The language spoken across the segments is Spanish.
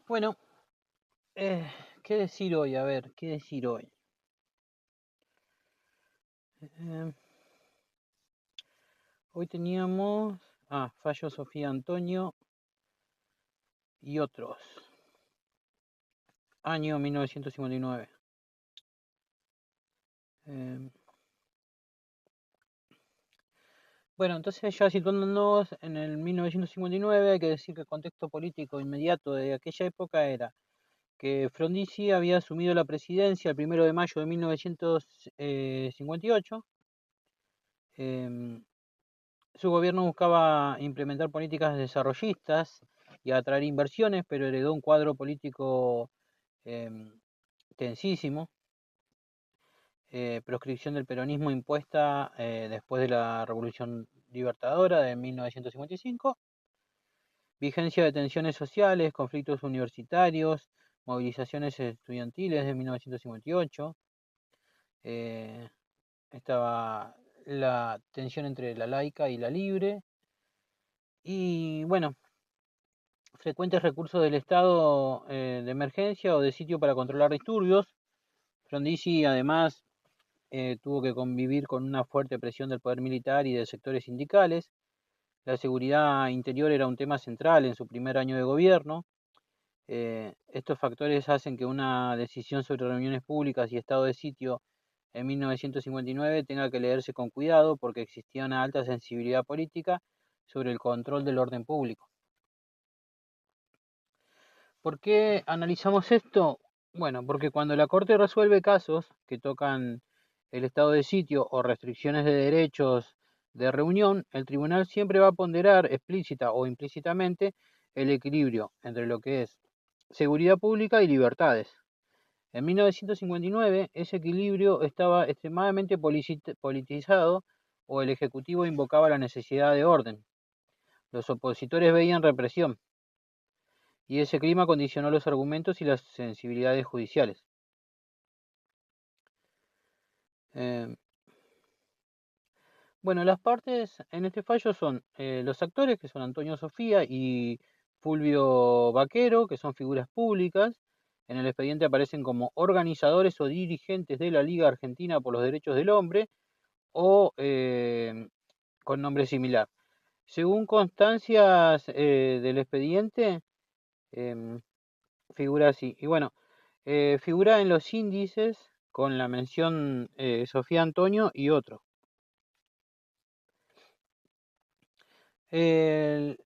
Bueno, ¿qué decir hoy? A ver, ¿qué decir hoy? Eh, Hoy teníamos, fallo Sofía Antonio y otros, año 1959. Eh, bueno, entonces ya situándonos en el 1959, hay que decir que el contexto político inmediato de aquella época era que Frondizi había asumido la presidencia el 1 de mayo de 1958. Su gobierno buscaba implementar políticas desarrollistas y atraer inversiones, pero heredó un cuadro político em, tensísimo, proscripción del peronismo impuesta después de la Revolución Libertadora de 1955, vigencia de tensiones sociales, conflictos universitarios, movilizaciones estudiantiles de 1958, eh, estaba la tensión entre la laica y la libre, y bueno, frecuentes recursos del estado de emergencia o de sitio para controlar disturbios. Frondizi además tuvo que convivir con una fuerte presión del poder militar y de sectores sindicales. La seguridad interior era un tema central en su primer año de gobierno. Estos factores hacen que una decisión sobre reuniones públicas y estado de sitio en 1959 tenga que leerse con cuidado porque existía una alta sensibilidad política sobre el control del orden público. ¿Por qué analizamos esto? Bueno, porque cuando la Corte resuelve casos que tocan el estado de sitio o restricciones de derechos de reunión, el tribunal siempre va a ponderar explícita o implícitamente el equilibrio entre lo que es seguridad pública y libertades. En 1959 ese equilibrio estaba extremadamente politizado o el Ejecutivo invocaba la necesidad de orden. Los opositores veían represión y ese clima condicionó los argumentos y las sensibilidades judiciales. Eh, bueno, las partes en este fallo son los actores, que son Antonio Sofía y Fulvio Vaquero, que son figuras públicas. En el expediente aparecen como organizadores o dirigentes de la Liga Argentina por los Derechos del Hombre o con nombre similar. Según constancias del expediente, em, figura así. Y bueno, figura en los índices con la mención Sofía Antonio y otro.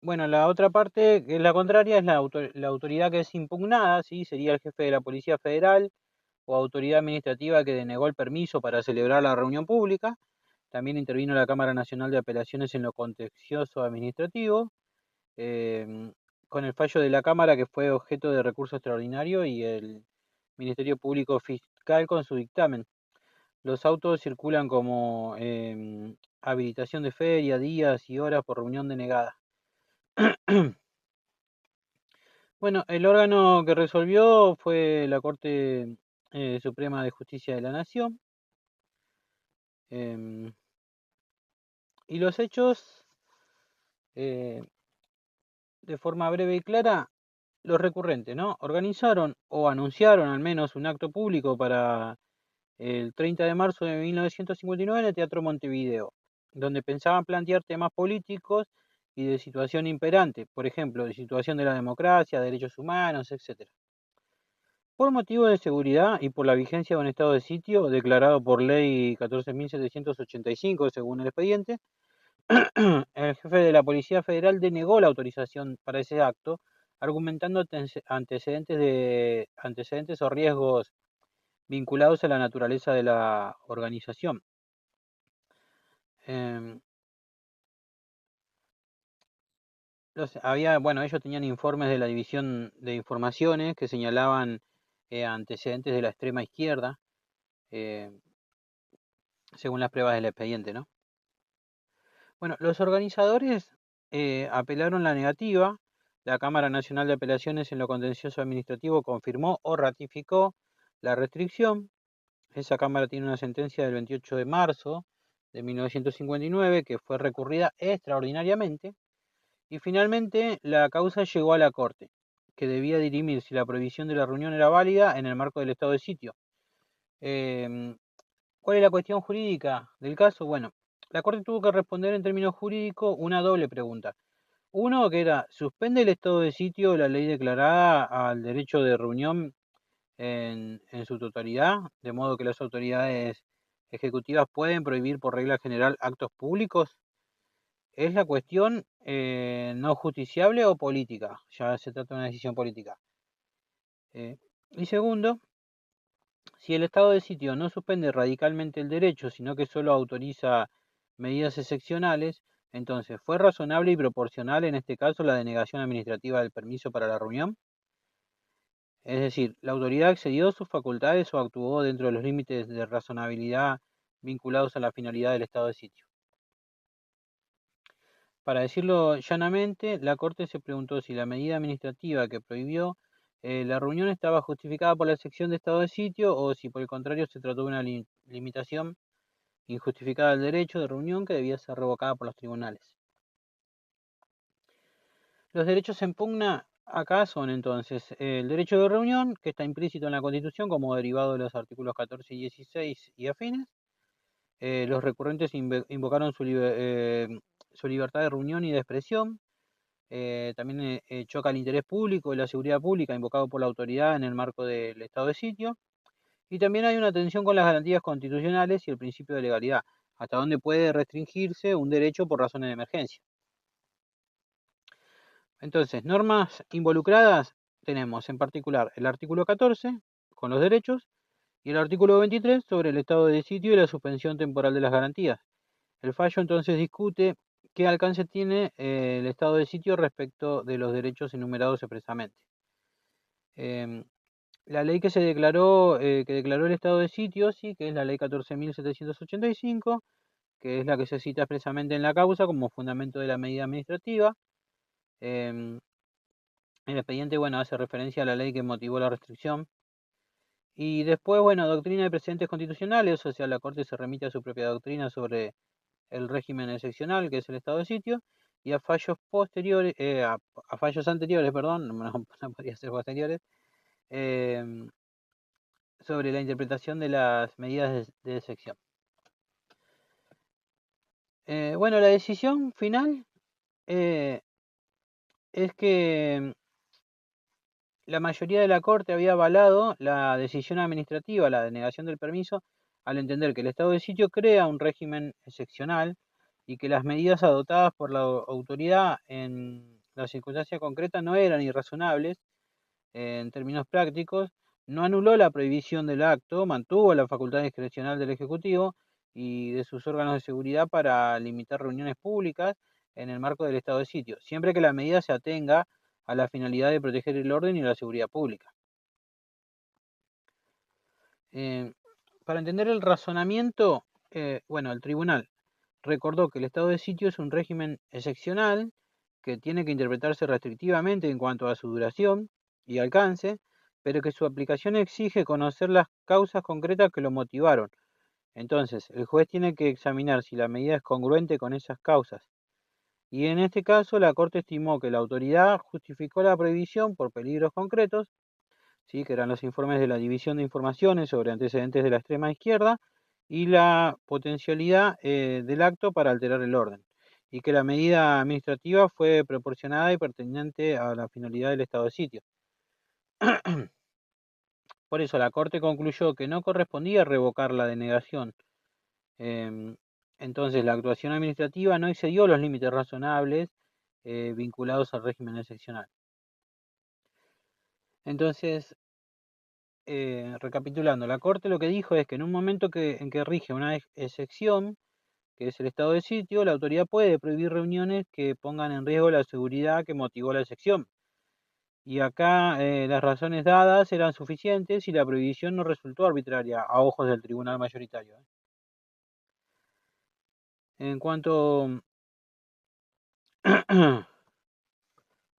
Bueno, la otra parte, que es la contraria, es la autoridad que es impugnada, ¿sí? Sería el jefe de la Policía Federal o autoridad administrativa que denegó el permiso para celebrar la reunión pública. También intervino la Cámara Nacional de Apelaciones en lo contencioso administrativo, con el fallo de la Cámara que fue objeto de recurso extraordinario y el Ministerio Público Fiscal con su dictamen. Los autos circulan como habilitación de feria, días y horas por reunión denegada. Bueno, el órgano que resolvió fue la Corte Suprema de Justicia de la Nación. em, y los hechos, eh, de forma breve y clara, los recurrentes, ¿no? Organizaron o anunciaron al menos un acto público para el 30 de marzo de 1959 en el Teatro Montevideo, donde pensaban plantear temas políticos y de situación imperante, por ejemplo, de situación de la democracia, derechos humanos, etc. Por motivo de seguridad y por la vigencia de un estado de sitio declarado por ley 14.785, según el expediente, el jefe de la Policía Federal denegó la autorización para ese acto, argumentando antecedentes o riesgos vinculados a la naturaleza de la organización. Em, bueno, ellos tenían informes de la División de Informaciones que señalaban antecedentes de la extrema izquierda, eh, según las pruebas del expediente, ¿no? Bueno, los organizadores apelaron la negativa. La Cámara Nacional de Apelaciones en lo contencioso administrativo confirmó o ratificó la restricción. Esa Cámara tiene una sentencia del 28 de marzo de 1959 que fue recurrida extraordinariamente. Y finalmente la causa llegó a la Corte. que debía dirimir si la prohibición de la reunión era válida en el marco del estado de sitio. ¿Cuál es la cuestión jurídica del caso? Bueno, la Corte tuvo que responder en términos jurídicos una doble pregunta. Uno, que era, ¿suspende el estado de sitio la ley declarada al derecho de reunión en su totalidad? De modo que las autoridades ejecutivas pueden prohibir por regla general actos públicos. ¿Es la cuestión no justiciable o política? Ya se trata de una decisión política. Y segundo, si el estado de sitio no suspende radicalmente el derecho, sino que solo autoriza medidas excepcionales, entonces, ¿fue razonable y proporcional en este caso la denegación administrativa del permiso para la reunión? Es decir, ¿la autoridad excedió sus facultades o actuó dentro de los límites de razonabilidad vinculados a la finalidad del estado de sitio? Para decirlo llanamente, la Corte se preguntó si la medida administrativa que prohibió la reunión estaba justificada por la excepción de estado de sitio o si por el contrario se trató de una limitación injustificada del derecho de reunión que debía ser revocada por los tribunales. Los derechos en pugna acá son entonces el derecho de reunión, que está implícito en la Constitución como derivado de los artículos 14 y 16 y afines. Los recurrentes invocaron su libertad de reunión y de expresión. También choca el interés público y la seguridad pública invocado por la autoridad en el marco del estado de sitio. Y también hay una tensión con las garantías constitucionales y el principio de legalidad, hasta dónde puede restringirse un derecho por razones de emergencia. Entonces, normas involucradas tenemos en particular el artículo 14 con los derechos y el artículo 23 sobre el estado de sitio y la suspensión temporal de las garantías. El fallo entonces discute qué alcance tiene el estado de sitio respecto de los derechos enumerados expresamente. La ley que declaró el estado de sitio, sí, que es la ley 14.785, que es la que se cita expresamente en la causa como fundamento de la medida administrativa. El expediente, bueno, hace referencia a la ley que motivó la restricción. Y después, bueno, doctrina de precedentes constitucionales, o sea, la Corte se remite a su propia doctrina sobre el régimen excepcional, que es el estado de sitio, y a fallos posteriores, a fallos anteriores, perdón, no podría ser posteriores, sobre la interpretación de las medidas de excepción. Bueno, la decisión final es que la mayoría de la Corte había avalado la decisión administrativa, la denegación del permiso, al entender que el estado de sitio crea un régimen excepcional y que las medidas adoptadas por la autoridad en la circunstancia concreta no eran irrazonables en términos prácticos, no anuló la prohibición del acto, mantuvo la facultad discrecional del Ejecutivo y de sus órganos de seguridad para limitar reuniones públicas en el marco del estado de sitio, siempre que la medida se atenga a la finalidad de proteger el orden y la seguridad pública. Para entender el razonamiento, bueno, el tribunal recordó que el estado de sitio es un régimen excepcional que tiene que interpretarse restrictivamente en cuanto a su duración y alcance, pero que su aplicación exige conocer las causas concretas que lo motivaron. Entonces, el juez tiene que examinar si la medida es congruente con esas causas. Y en este caso, la Corte estimó que la autoridad justificó la prohibición por peligros concretos, ¿sí?, que eran los informes de la División de Informaciones sobre antecedentes de la extrema izquierda y la potencialidad del acto para alterar el orden, y que la medida administrativa fue proporcionada y pertinente a la finalidad del estado de sitio. Por eso la Corte concluyó que no correspondía revocar la denegación. Entonces la actuación administrativa no excedió los límites razonables vinculados al régimen excepcional. Entonces, recapitulando, la Corte lo que dijo es que en un momento en que rige una excepción, que es el estado de sitio, la autoridad puede prohibir reuniones que pongan en riesgo la seguridad que motivó la excepción. Y acá las razones dadas eran suficientes y la prohibición no resultó arbitraria a ojos del tribunal mayoritario. En cuanto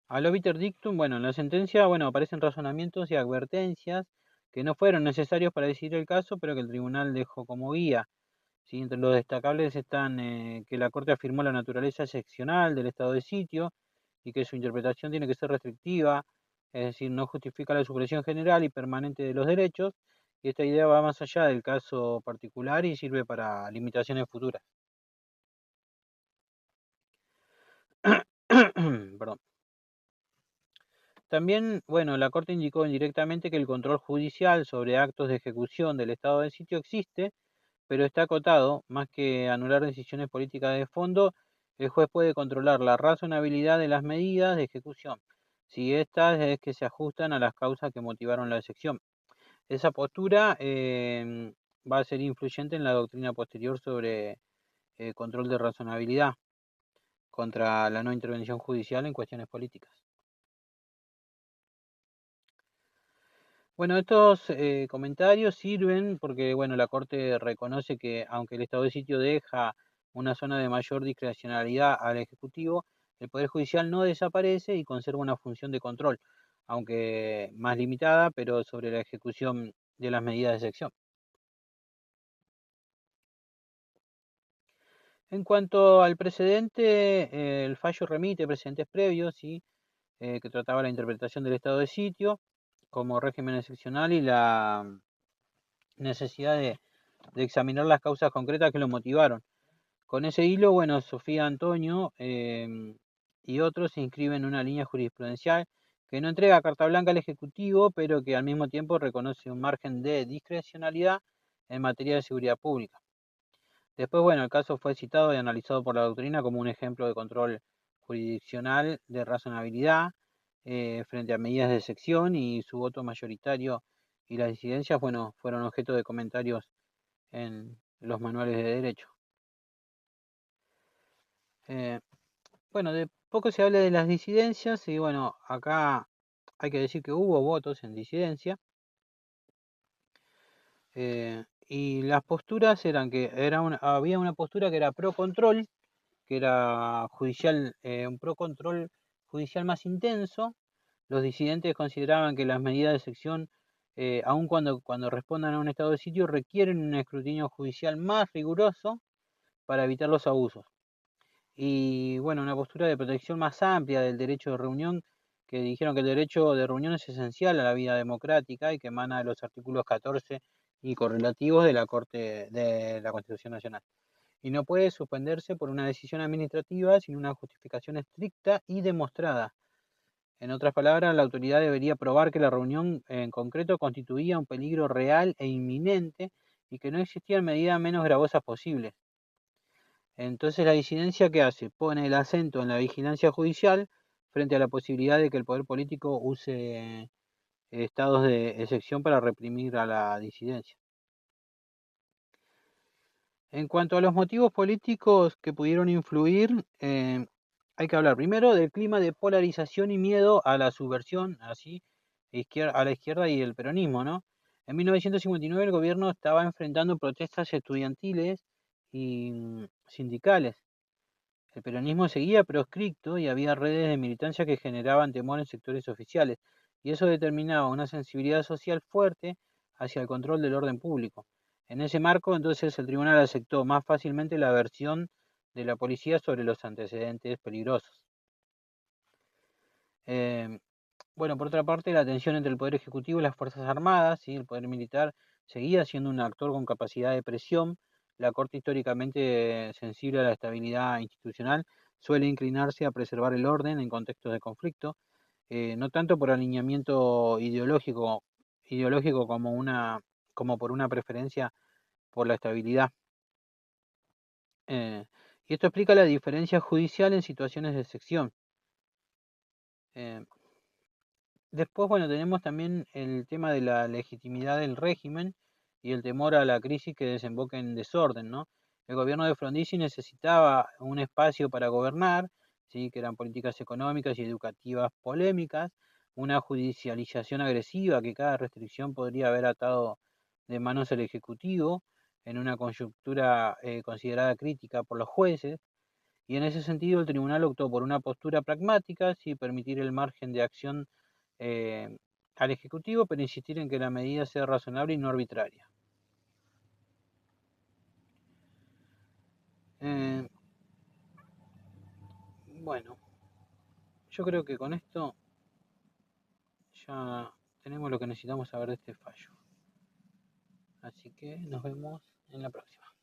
al obiter dictum, bueno, en la sentencia, bueno, aparecen razonamientos y advertencias que no fueron necesarios para decidir el caso, pero que el tribunal dejó como guía. ¿Sí? Entre los destacables están que la Corte afirmó la naturaleza excepcional del estado de sitio y que su interpretación tiene que ser restrictiva es decir, no justifica la supresión general y permanente de los derechos, y esta idea va más allá del caso particular y sirve para limitaciones futuras. Perdón. También, bueno, la Corte indicó indirectamente que el control judicial sobre actos de ejecución del estado de sitio existe, pero está acotado, más que anular decisiones políticas de fondo, el juez puede controlar la razonabilidad de las medidas de ejecución, si estas es que se ajustan a las causas que motivaron la excepción. Esa postura va a ser influyente en la doctrina posterior sobre control de razonabilidad contra la no intervención judicial en cuestiones políticas. Bueno, estos comentarios sirven porque, bueno, la Corte reconoce que aunque el estado de sitio deja una zona de mayor discrecionalidad al Ejecutivo, el Poder Judicial no desaparece y conserva una función de control, aunque más limitada, pero sobre la ejecución de las medidas de excepción. En cuanto al precedente, el fallo remite precedentes previos, ¿sí? Que trataba la interpretación del estado de sitio como régimen excepcional y la necesidad de examinar las causas concretas que lo motivaron. Con ese hilo, bueno, Sofía Antonio y otros se inscriben en una línea jurisprudencial que no entrega carta blanca al Ejecutivo, pero que al mismo tiempo reconoce un margen de discrecionalidad en materia de seguridad pública. Después, bueno, el caso fue citado y analizado por la doctrina como un ejemplo de control jurisdiccional de razonabilidad frente a medidas de excepción, y su voto mayoritario y las disidencias, bueno, fueron objeto de comentarios en los manuales de derecho. Bueno, de poco se habla de las disidencias y bueno, acá hay que decir que hubo votos en disidencia y las posturas eran que había una postura que era pro control, que era judicial, un pro control judicial más intenso. Los disidentes consideraban que las medidas de excepción, aun cuando respondan a un estado de sitio, requieren un escrutinio judicial más riguroso para evitar los abusos. Y bueno, una postura de protección más amplia del derecho de reunión, que dijeron que el derecho de reunión es esencial a la vida democrática y que emana de los artículos 14 y correlativos de la Corte de la Constitución Nacional. Y no puede suspenderse por una decisión administrativa sin una justificación estricta y demostrada. En otras palabras, la autoridad debería probar que la reunión en concreto constituía un peligro real e inminente y que no existían medidas menos gravosas posibles. Entonces, la disidencia, ¿qué hace? Pone el acento en la vigilancia judicial frente a la posibilidad de que el poder político use estados de excepción para reprimir a la disidencia. En cuanto a los motivos políticos que pudieron influir, hay que hablar primero del clima de polarización y miedo a la subversión, así, a la izquierda y el peronismo, ¿no? En 1959 el gobierno estaba enfrentando protestas estudiantiles y sindicales. El peronismo seguía proscripto y había redes de militancia que generaban temor en sectores oficiales, y eso determinaba una sensibilidad social fuerte hacia el control del orden público. En ese marco, entonces, el tribunal aceptó más fácilmente la versión de la policía sobre los antecedentes peligrosos. Eh, bueno, por otra parte, la tensión entre el Poder Ejecutivo y las Fuerzas Armadas, ¿sí? El Poder Militar seguía siendo un actor con capacidad de presión. La Corte, históricamente sensible a la estabilidad institucional, suele inclinarse a preservar el orden en contextos de conflicto, no tanto por alineamiento ideológico como por una preferencia por la estabilidad. Eh, y esto explica la diferencia judicial en situaciones de excepción. Eh, Después, bueno, tenemos también el tema de la legitimidad del régimen y el temor a la crisis que desemboque en desorden, ¿no? El gobierno de Frondizi necesitaba un espacio para gobernar, ¿sí? Que eran políticas económicas y educativas polémicas, una judicialización agresiva que cada restricción podría haber atado de manos al Ejecutivo en una coyuntura considerada crítica por los jueces, y en ese sentido el tribunal optó por una postura pragmática, sí, permitir el margen de acción eh, al Ejecutivo, pero insistir en que la medida sea razonable y no arbitraria. Eh, bueno, yo creo que con esto ya tenemos lo que necesitamos saber de este fallo. Así que nos vemos en la próxima.